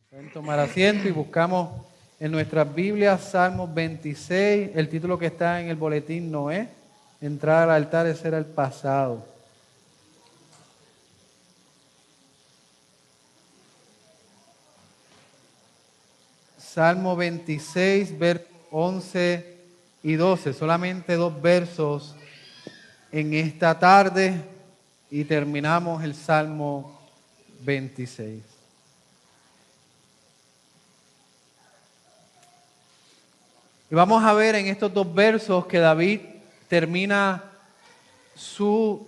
Pueden tomar asiento y buscamos en nuestras Biblias Salmos 26. El título que está en el boletín no es entrar al altar, ese era el pasado. Salmo 26, versos 11 y 12. Solamente 2 versos en esta tarde y terminamos el Salmo 26. Y vamos a ver en estos 2 versos que David termina su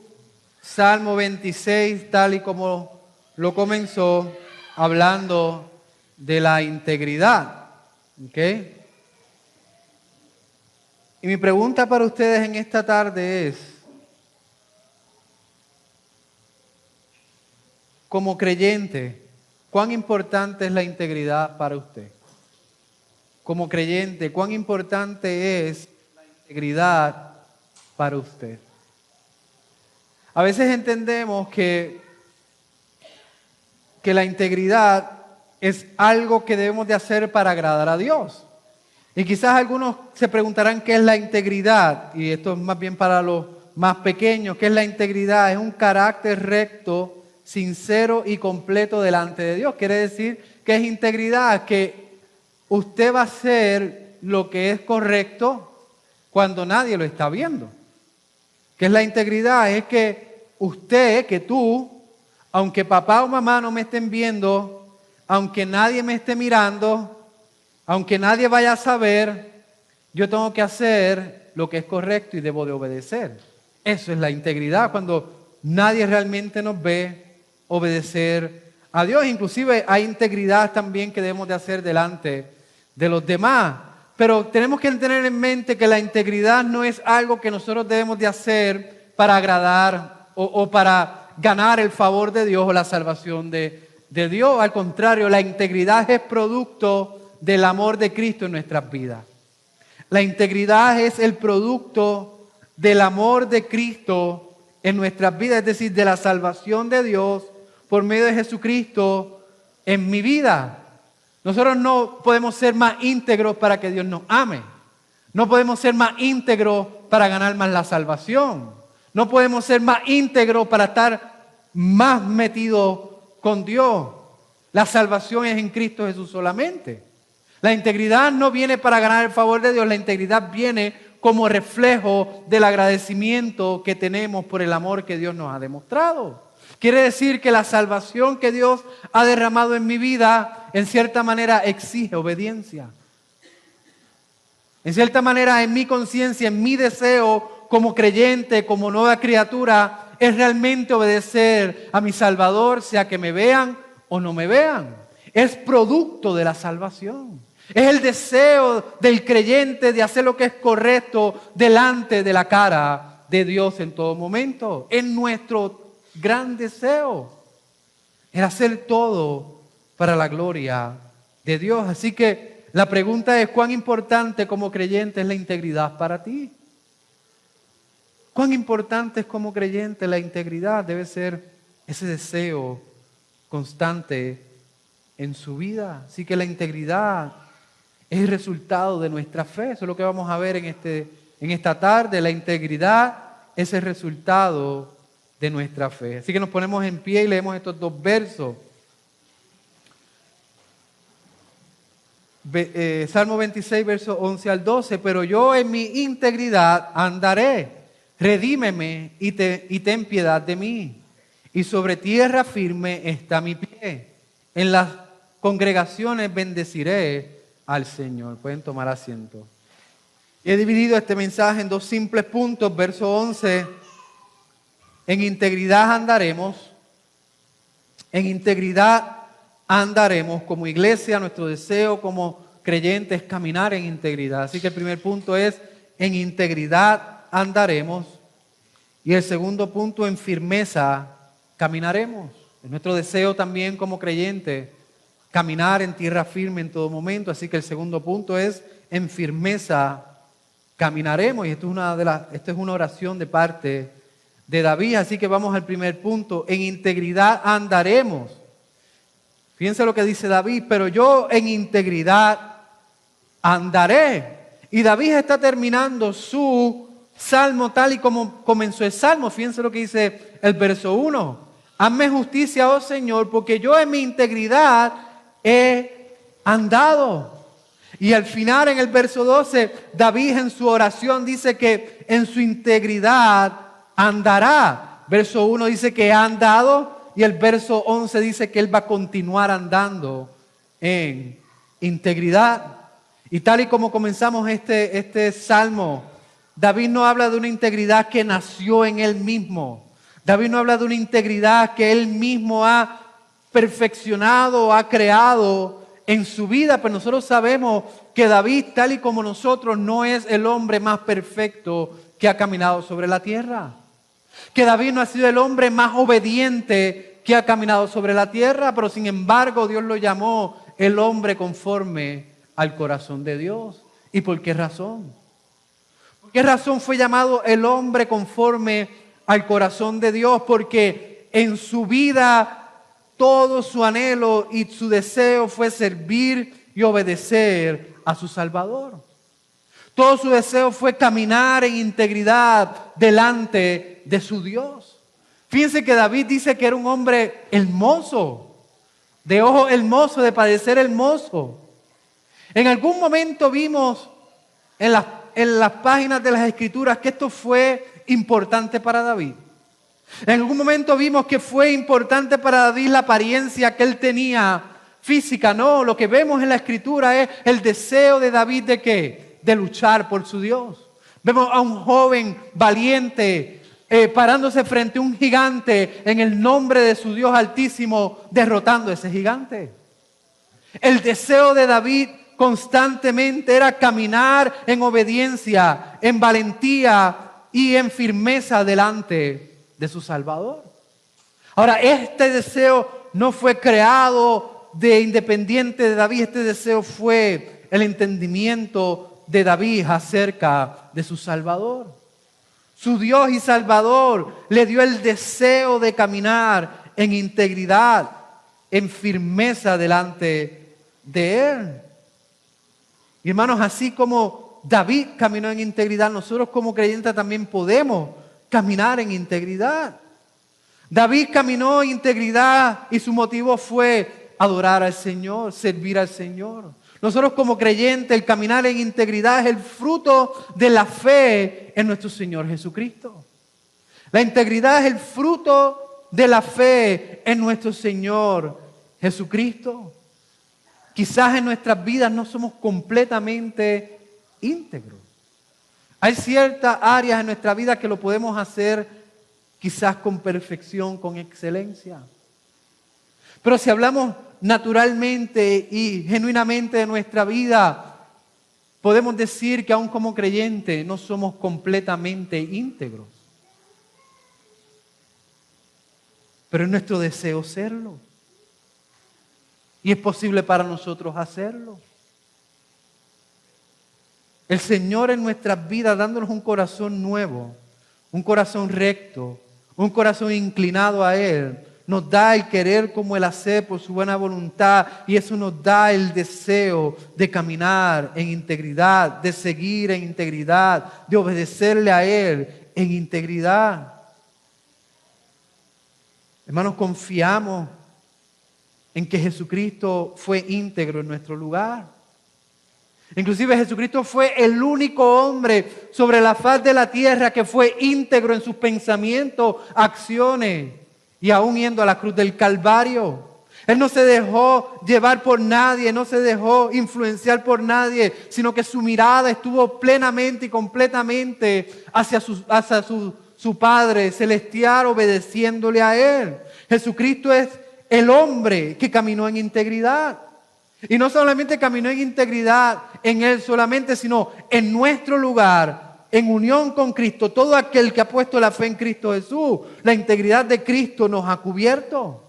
Salmo 26 tal y como lo comenzó, hablando de la integridad. ¿Ok? Y mi pregunta para ustedes en esta tarde es, como creyente, ¿cuán importante es la integridad para usted? Como creyente, ¿cuán importante es la integridad para usted? A veces entendemos que la integridad es algo que debemos de hacer para agradar a Dios. Y quizás algunos se preguntarán qué es la integridad, y esto es más bien para los más pequeños. ¿Qué es la integridad? Es un carácter recto, sincero y completo delante de Dios. Quiere decir que es integridad, que usted va a hacer lo que es correcto cuando nadie lo está viendo. ¿Qué es la integridad? Es que usted, que tú, aunque papá o mamá no me estén viendo, aunque nadie me esté mirando, aunque nadie vaya a saber, yo tengo que hacer lo que es correcto y debo de obedecer. Eso es la integridad, cuando nadie realmente nos ve, obedecer a Dios. Inclusive hay integridad también que debemos de hacer delante de los demás. Pero tenemos que tener en mente que la integridad no es algo que nosotros debemos de hacer para agradar o para ganar el favor de Dios o la salvación de Dios. Al contrario, la integridad es producto del amor de Cristo en nuestras vidas. La integridad es el producto del amor de Cristo en nuestras vidas, es decir, de la salvación de Dios por medio de Jesucristo en mi vida. Nosotros no podemos ser más íntegros para que Dios nos ame. No podemos ser más íntegros para ganar más la salvación. No podemos ser más íntegros para estar más metidos con Dios. La salvación es en Cristo Jesús solamente. La integridad no viene para ganar el favor de Dios, la integridad viene como reflejo del agradecimiento que tenemos por el amor que Dios nos ha demostrado. Quiere decir que la salvación que Dios ha derramado en mi vida, en cierta manera, exige obediencia. En cierta manera, en mi conciencia, en mi deseo como creyente, como nueva criatura, es realmente obedecer a mi Salvador, sea que me vean o no me vean. Es producto de la salvación. Es el deseo del creyente de hacer lo que es correcto delante de la cara de Dios en todo momento. Es nuestro gran deseo, el hacer todo para la gloria de Dios. Así que la pregunta es, ¿cuán importante como creyente es la integridad para ti? ¿Cuán importante es como creyente la integridad? Debe ser ese deseo constante en su vida. Así que la integridad es el resultado de nuestra fe. Eso es lo que vamos a ver en esta tarde. La integridad es el resultado de nuestra fe. Así que nos ponemos en pie y leemos estos 2 versos. Salmo 26, versos 11 al 12. Pero yo en mi integridad andaré. Redímeme y ten piedad de mí. Y sobre tierra firme está mi pie. En las congregaciones bendeciré al Señor. Pueden tomar asiento. He dividido este mensaje en 2 simples puntos. Verso 11. En integridad andaremos. En integridad andaremos. Como iglesia, nuestro deseo como creyentes es caminar en integridad. Así que el primer punto es, en integridad andaremos. Y el segundo punto, en firmeza caminaremos. Es nuestro deseo también como creyentes caminar en tierra firme en todo momento. Así que el segundo punto es, en firmeza caminaremos. Y esto es una oración de parte de David. Así que vamos al primer punto, en integridad andaremos. Fíjense lo que dice David, pero yo en integridad andaré. Y David está terminando su salmo tal y como comenzó el salmo. Fíjense lo que dice el verso 1. Hazme justicia, oh Señor, porque yo en mi integridad he andado. Y al final, en el verso 12, David en su oración dice que en su integridad andará. Verso 1 dice que ha andado y el verso 11 dice que él va a continuar andando en integridad. Y tal y como comenzamos este salmo, David no habla de una integridad que nació en él mismo. David no habla de una integridad que él mismo ha perfeccionado, ha creado en su vida, pero nosotros sabemos que David, tal y como nosotros, no es el hombre más perfecto que ha caminado sobre la tierra. Que David no ha sido el hombre más obediente que ha caminado sobre la tierra, pero sin embargo Dios lo llamó el hombre conforme al corazón de Dios. ¿Y por qué razón? ¿Por qué razón fue llamado el hombre conforme al corazón de Dios? Porque en su vida todo su anhelo y su deseo fue servir y obedecer a su Salvador. Todo su deseo fue caminar en integridad delante de su Dios. Fíjense que David dice que era un hombre hermoso, de ojo hermoso, de parecer hermoso. En algún momento vimos en las páginas de las Escrituras que esto fue importante para David. En algún momento vimos que fue importante para David la apariencia que él tenía física. No, lo que vemos en la Escritura es el deseo de David ¿de qué? De luchar por su Dios. Vemos a un joven valiente parándose frente a un gigante en el nombre de su Dios Altísimo, derrotando a ese gigante. El deseo de David constantemente era caminar en obediencia, en valentía y en firmeza delante de su Salvador. Ahora, este deseo no fue creado de independiente de David, este deseo fue el entendimiento de David acerca de su Salvador. Su Dios y Salvador le dio el deseo de caminar en integridad, en firmeza delante de Él. Y hermanos, así como David caminó en integridad, nosotros como creyentes también podemos caminar en integridad. David caminó en integridad y su motivo fue adorar al Señor, servir al Señor. Nosotros como creyentes, el caminar en integridad es el fruto de la fe en nuestro Señor Jesucristo. La integridad es el fruto de la fe en nuestro Señor Jesucristo. Quizás en nuestras vidas no somos completamente íntegros. Hay ciertas áreas en nuestra vida que lo podemos hacer quizás con perfección, con excelencia. Pero si hablamos naturalmente y genuinamente de nuestra vida, podemos decir que aún como creyentes no somos completamente íntegros. Pero es nuestro deseo serlo. Y es posible para nosotros hacerlo. El Señor en nuestras vidas dándonos un corazón nuevo, un corazón recto, un corazón inclinado a Él, nos da el querer como el hacer por su buena voluntad y eso nos da el deseo de caminar en integridad, de seguir en integridad, de obedecerle a Él en integridad. Hermanos, confiamos en que Jesucristo fue íntegro en nuestro lugar. Inclusive Jesucristo fue el único hombre sobre la faz de la tierra que fue íntegro en sus pensamientos, acciones y aún yendo a la cruz del Calvario. Él no se dejó llevar por nadie, no se dejó influenciar por nadie, sino que su mirada estuvo plenamente y completamente hacia su Padre celestial, obedeciéndole a Él. Jesucristo es el hombre que caminó en integridad. Y no solamente caminó en integridad en Él solamente, sino en nuestro lugar, en unión con Cristo. Todo aquel que ha puesto la fe en Cristo Jesús, la integridad de Cristo nos ha cubierto.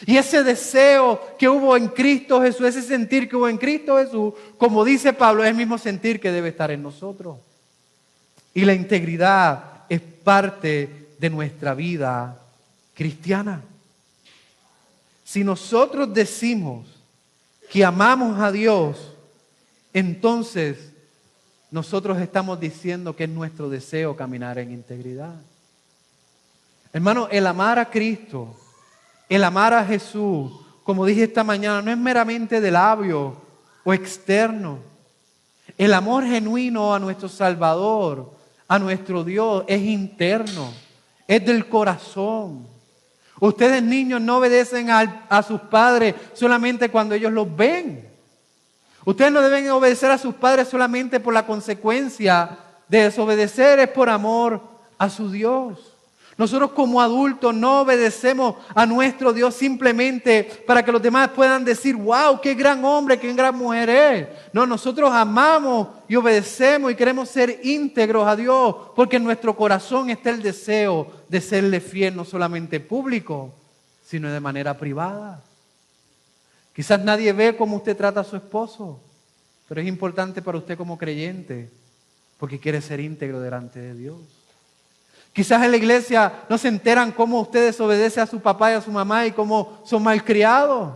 Y ese deseo que hubo en Cristo Jesús, ese sentir que hubo en Cristo Jesús, como dice Pablo, es el mismo sentir que debe estar en nosotros. Y la integridad es parte de nuestra vida cristiana. Si nosotros decimos que amamos a Dios, entonces nosotros estamos diciendo que es nuestro deseo caminar en integridad. Hermano, el amar a Cristo, el amar a Jesús, como dije esta mañana, no es meramente de labio o externo. El amor genuino a nuestro Salvador, a nuestro Dios, es interno, es del corazón. Ustedes, niños, no obedecen a sus padres solamente cuando ellos los ven. Ustedes no deben obedecer a sus padres solamente por la consecuencia de desobedecer, es por amor a su Dios. Nosotros como adultos no obedecemos a nuestro Dios simplemente para que los demás puedan decir, wow, qué gran hombre, qué gran mujer es. No, nosotros amamos y obedecemos y queremos ser íntegros a Dios porque en nuestro corazón está el deseo de serle fiel no solamente público, sino de manera privada. Quizás nadie ve cómo usted trata a su esposo, pero es importante para usted como creyente porque quiere ser íntegro delante de Dios. Quizás en la iglesia no se enteran cómo usted desobedece a su papá y a su mamá y cómo son malcriados.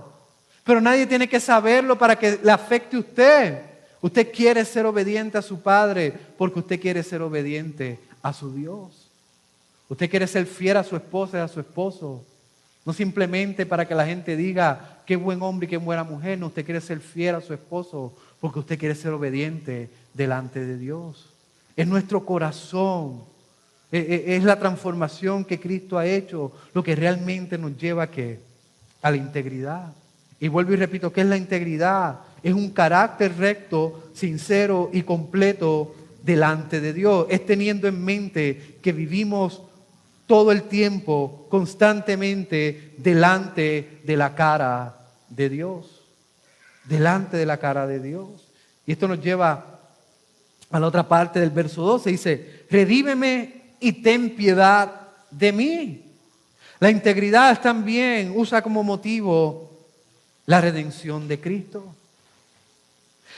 Pero nadie tiene que saberlo para que le afecte a usted. Usted quiere ser obediente a su padre porque usted quiere ser obediente a su Dios. Usted quiere ser fiel a su esposa y a su esposo. No simplemente para que la gente diga qué buen hombre y qué buena mujer. No, usted quiere ser fiel a su esposo porque usted quiere ser obediente delante de Dios. Es nuestro corazón. Es la transformación que Cristo ha hecho lo que realmente nos lleva a la integridad. Y vuelvo y repito, ¿qué es la integridad? Es un carácter recto, sincero y completo delante de Dios. Es teniendo en mente que vivimos todo el tiempo, constantemente, delante de la cara de Dios. Delante de la cara de Dios. Y esto nos lleva a la otra parte del verso 12. Dice, redímeme y ten piedad de mí. La integridad también usa como motivo la redención de Cristo.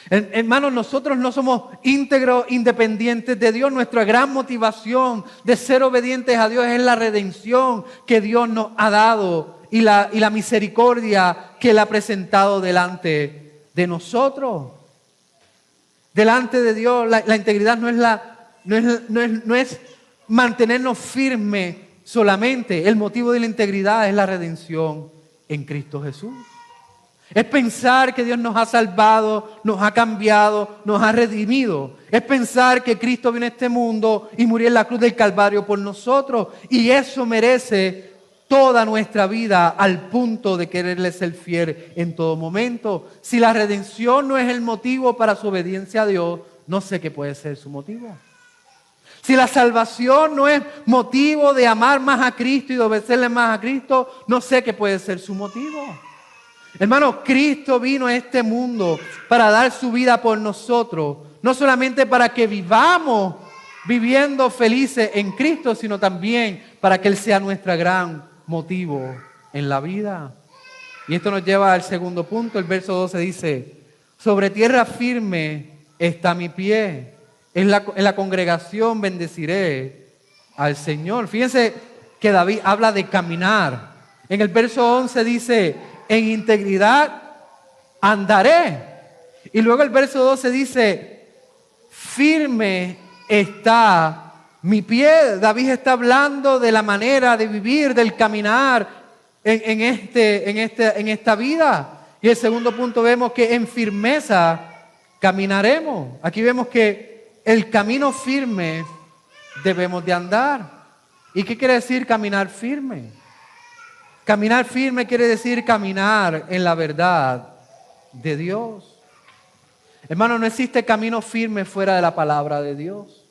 Hermanos, nosotros no somos íntegros, independientes de Dios. Nuestra gran motivación de ser obedientes a Dios es la redención que Dios nos ha dado y la misericordia que Él ha presentado delante de nosotros. Delante de Dios, la integridad no es mantenernos firmes solamente. El motivo de la integridad es la redención en Cristo Jesús. Es pensar que Dios nos ha salvado, nos ha cambiado, nos ha redimido. Es pensar que Cristo vino a este mundo y murió en la cruz del Calvario por nosotros. Y eso merece toda nuestra vida al punto de quererle ser fiel en todo momento. Si la redención no es el motivo para su obediencia a Dios, no sé qué puede ser su motivo. Si la salvación no es motivo de amar más a Cristo y de obedecerle más a Cristo, no sé qué puede ser su motivo. Hermano, Cristo vino a este mundo para dar su vida por nosotros, no solamente para que vivamos viviendo felices en Cristo, sino también para que Él sea nuestro gran motivo en la vida. Y esto nos lleva al segundo punto. El verso 12 dice, sobre tierra firme está mi pie. En la congregación bendeciré al Señor. Fíjense que David habla de caminar. En el verso 11 dice, en integridad andaré. Y luego el verso 12 dice, firme está mi pie. David está hablando de la manera de vivir, del caminar en esta vida. Y el segundo punto vemos que en firmeza caminaremos. Aquí vemos que el camino firme debemos de andar. ¿Y qué quiere decir caminar firme? Caminar firme quiere decir caminar en la verdad de Dios. Hermano, no existe camino firme fuera de la palabra de Dios.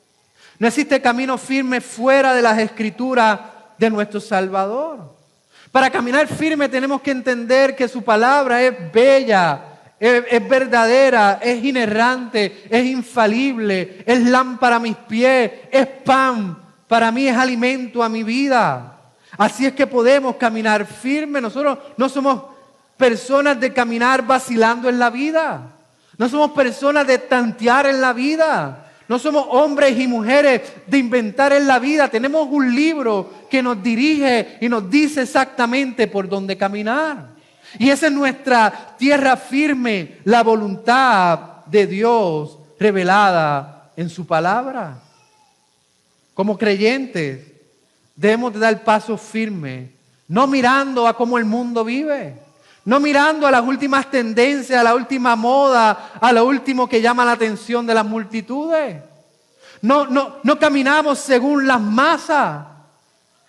No existe camino firme fuera de las escrituras de nuestro Salvador. Para caminar firme tenemos que entender que su palabra es bella, es verdadera, es inerrante, es infalible, es lámpara a mis pies, es pan, para mí es alimento a mi vida. Así es que podemos caminar firme. Nosotros no somos personas de caminar vacilando en la vida. No somos personas de tantear en la vida. No somos hombres y mujeres de inventar en la vida. Tenemos un libro que nos dirige y nos dice exactamente por dónde caminar. Y esa es nuestra tierra firme, la voluntad de Dios revelada en su palabra. Como creyentes debemos de dar paso firme, no mirando a cómo el mundo vive, no mirando a las últimas tendencias, a la última moda, a lo último que llama la atención de las multitudes. No caminamos según las masas.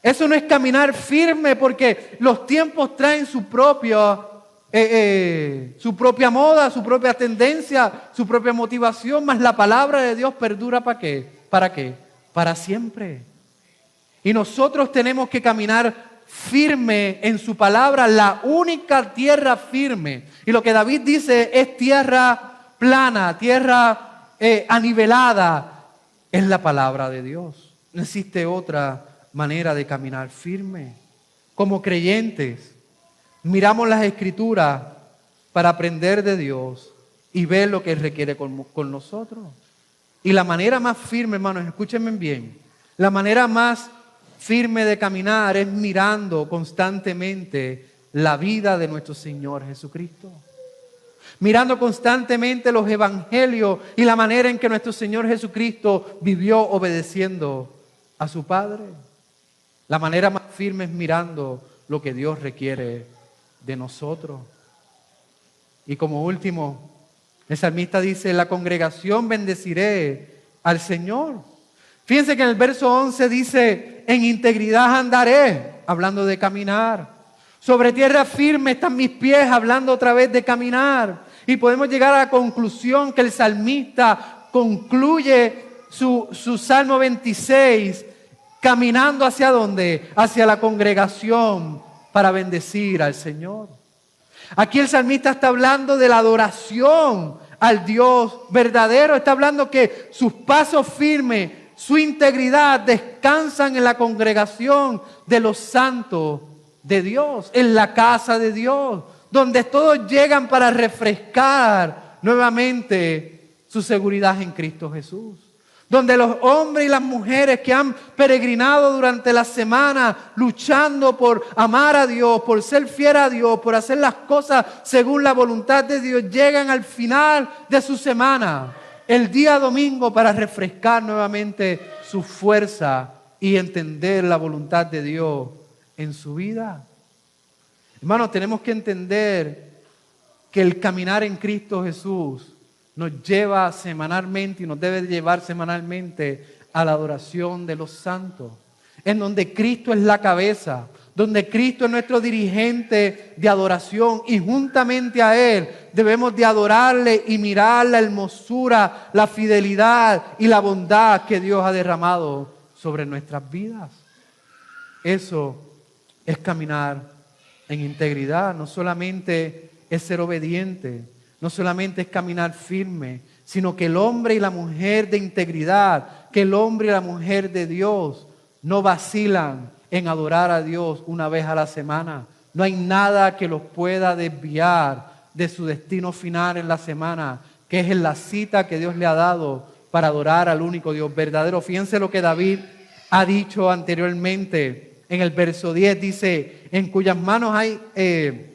Eso no es caminar firme, porque los tiempos traen su propia moda, su propia tendencia, su propia motivación, mas la palabra de Dios perdura ¿para qué? ¿Para qué? Para siempre. Y nosotros tenemos que caminar firme en su palabra, la única tierra firme. Y lo que David dice es tierra plana, tierra anivelada, es la palabra de Dios. No existe otra manera de caminar firme. Como creyentes, miramos las Escrituras para aprender de Dios y ver lo que Él requiere con nosotros. Y la manera más firme, hermanos, escúchenme bien, la manera más firme de caminar es mirando constantemente la vida de nuestro Señor Jesucristo. Mirando constantemente los evangelios y la manera en que nuestro Señor Jesucristo vivió obedeciendo a su Padre. La manera más firme es mirando lo que Dios requiere de nosotros. Y como último, el salmista dice: en la congregación bendeciré al Señor. Fíjense que en el verso 11 dice: en integridad andaré, hablando de caminar. Sobre tierra firme están mis pies, hablando otra vez de caminar. Y podemos llegar a la conclusión que el salmista concluye su Salmo 26 caminando ¿hacia dónde? Hacia la congregación para bendecir al Señor. Aquí el salmista está hablando de la adoración al Dios verdadero. Está hablando que sus pasos firmes, su integridad descansan en la congregación de los santos de Dios, en la casa de Dios, donde todos llegan para refrescar nuevamente su seguridad en Cristo Jesús. Donde los hombres y las mujeres que han peregrinado durante la semana luchando por amar a Dios, por ser fiel a Dios, por hacer las cosas según la voluntad de Dios, llegan al final de su semana, el día domingo, para refrescar nuevamente su fuerza y entender la voluntad de Dios en su vida. Hermanos, tenemos que entender que el caminar en Cristo Jesús nos lleva semanalmente y nos debe llevar semanalmente a la adoración de los santos, en donde Cristo es la cabeza, donde Cristo es nuestro dirigente de adoración, y juntamente a Él debemos de adorarle y mirar la hermosura, la fidelidad y la bondad que Dios ha derramado sobre nuestras vidas. Eso es caminar en integridad. No solamente es ser obediente, no solamente es caminar firme, sino que el hombre y la mujer de integridad, que el hombre y la mujer de Dios no vacilan en adorar a Dios una vez a la semana. No hay nada que los pueda desviar de su destino final en la semana, que es en la cita que Dios le ha dado para adorar al único Dios verdadero. Fíjense lo que David ha dicho anteriormente en el verso 10, dice: en cuyas manos hay, en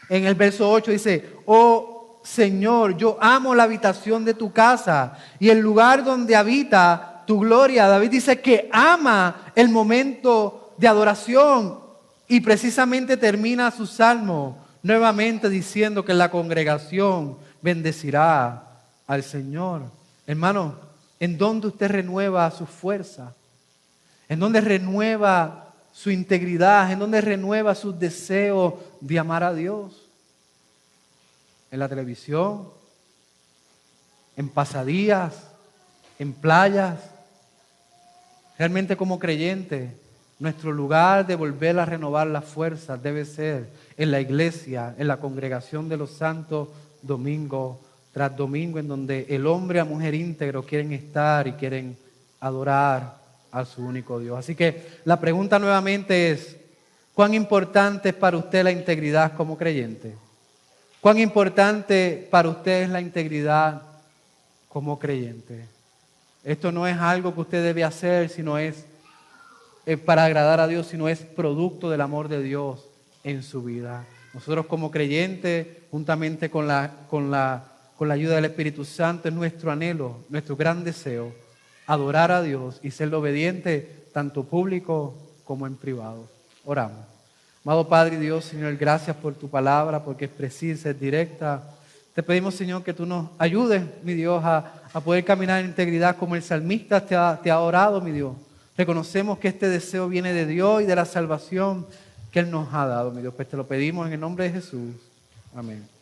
el verso 8 dice: oh Señor, yo amo la habitación de tu casa y el lugar donde habita tu gloria. David dice que ama el momento de adoración, y precisamente termina su salmo nuevamente diciendo que la congregación bendecirá al Señor. Hermano, ¿en dónde usted renueva su fuerza? ¿En dónde renueva su integridad? ¿En dónde renueva sus deseos de amar a Dios? ¿En la televisión? ¿En pasadías? ¿En playas? Realmente, como creyente, nuestro lugar de volver a renovar las fuerzas debe ser en la iglesia, en la congregación de los santos, domingo tras domingo, en donde el hombre y la mujer íntegro quieren estar y quieren adorar a su único Dios. Así que la pregunta nuevamente es: ¿cuán importante es para usted la integridad como creyente? ¿Cuán importante para usted es la integridad como creyente? Esto no es algo que usted debe hacer, sino es para agradar a Dios, sino es producto del amor de Dios en su vida. Nosotros como creyentes, juntamente con la ayuda del Espíritu Santo, es nuestro anhelo, nuestro gran deseo, adorar a Dios y ser obediente tanto público como en privado. Oramos. Amado Padre y Dios, Señor, gracias por tu palabra, porque es precisa, es directa. Te pedimos, Señor, que tú nos ayudes, mi Dios, a poder caminar en integridad como el salmista te ha orado, mi Dios. Reconocemos que este deseo viene de Dios y de la salvación que Él nos ha dado, mi Dios. Pues te lo pedimos en el nombre de Jesús. Amén.